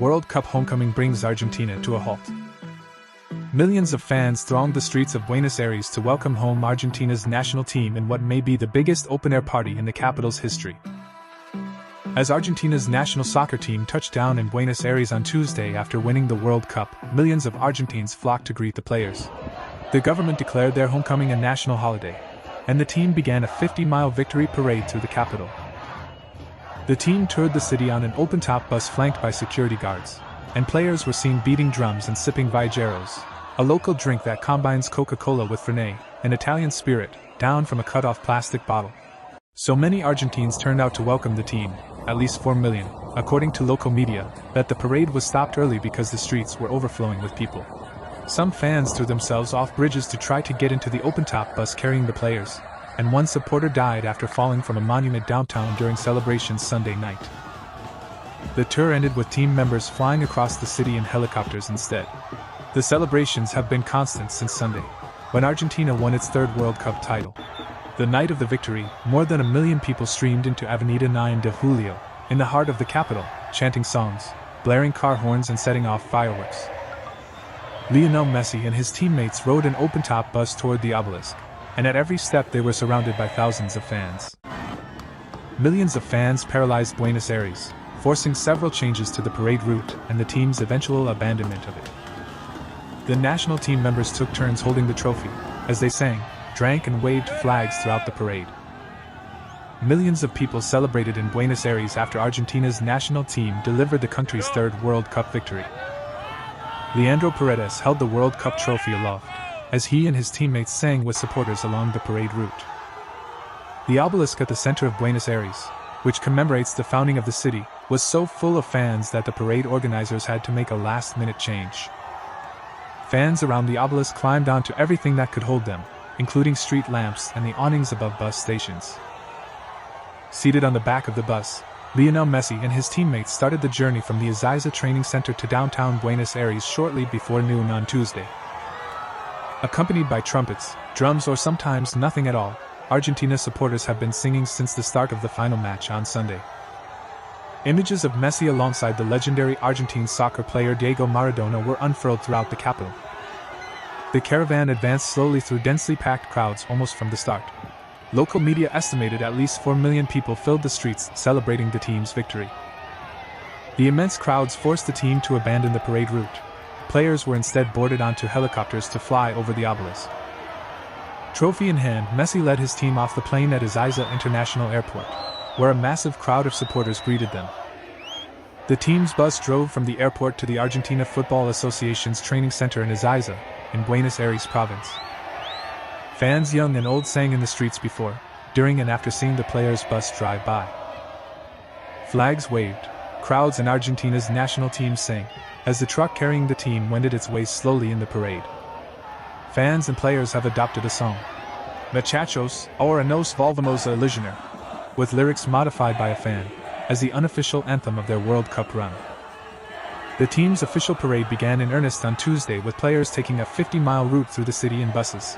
World Cup homecoming brings Argentina to a halt. Millions of fans thronged the streets of Buenos Aires to welcome home Argentina's national team in what may be the biggest open-air party in the capital's history. As Argentina's national soccer team touched down in Buenos Aires on Tuesday after winning the World Cup, millions of Argentines flocked to greet the players. The government declared their homecoming a national holiday, and the team began a 50-mile victory parade through the capital. The team toured the city on an open-top bus flanked by security guards, and players were seen beating drums and sipping viajeros, a local drink that combines Coca-Cola with Fernet, an Italian spirit, down from a cut-off plastic bottle. So many Argentines turned out to welcome the team, at least 4 million, according to local media, that the parade was stopped early because the streets were overflowing with people. Some fans threw themselves off bridges to try to get into the open-top bus carrying the players, and one supporter died after falling from a monument downtown during celebrations Sunday night. The tour ended with team members flying across the city in helicopters instead. The celebrations have been constant since Sunday, when Argentina won its third World Cup title. The night of the victory, more than 1 million people streamed into Avenida 9 de Julio, in the heart of the capital, chanting songs, blaring car horns and setting off fireworks. Lionel Messi and his teammates rode an open-top bus toward the obelisk, and at every step they were surrounded by thousands of fans. Millions of fans paralyzed Buenos Aires, forcing several changes to the parade route and the team's eventual abandonment of it. The national team members took turns holding the trophy, as they sang, drank and waved flags throughout the parade. Millions of people celebrated in Buenos Aires after Argentina's national team delivered the country's third World Cup victory. Leandro Paredes held the World Cup trophy aloft, as he and his teammates sang with supporters along the parade route. The obelisk at the center of Buenos Aires, which commemorates the founding of the city, was so full of fans that the parade organizers had to make a last-minute change. Fans around the obelisk climbed onto everything that could hold them, including street lamps and the awnings above bus stations. Seated on the back of the bus, Lionel Messi and his teammates started the journey from the Ezeiza training center to downtown Buenos Aires shortly before noon on Tuesday. Accompanied by trumpets, drums or sometimes nothing at all, Argentina supporters have been singing since the start of the final match on Sunday. Images of Messi alongside the legendary Argentine soccer player Diego Maradona were unfurled throughout the capital. The caravan advanced slowly through densely packed crowds almost from the start. Local media estimated at least 4 million people filled the streets celebrating the team's victory. The immense crowds forced the team to abandon the parade route. Players were instead boarded onto helicopters to fly over the obelisk. Trophy in hand, Messi led his team off the plane at Ezeiza International Airport, where a massive crowd of supporters greeted them. The team's bus drove from the airport to the Argentina Football Association's training center in Ezeiza, in Buenos Aires province. Fans young and old sang in the streets before, during and after seeing the players' bus drive by. Flags waved, crowds and Argentina's national team sang, as the truck carrying the team wended its way slowly in the parade. Fans and players have adopted a song, Muchachos, ahora nos volvemos a ilusionar, with lyrics modified by a fan, as the unofficial anthem of their World Cup run. The team's official parade began in earnest on Tuesday with players taking a 50-mile route through the city in buses,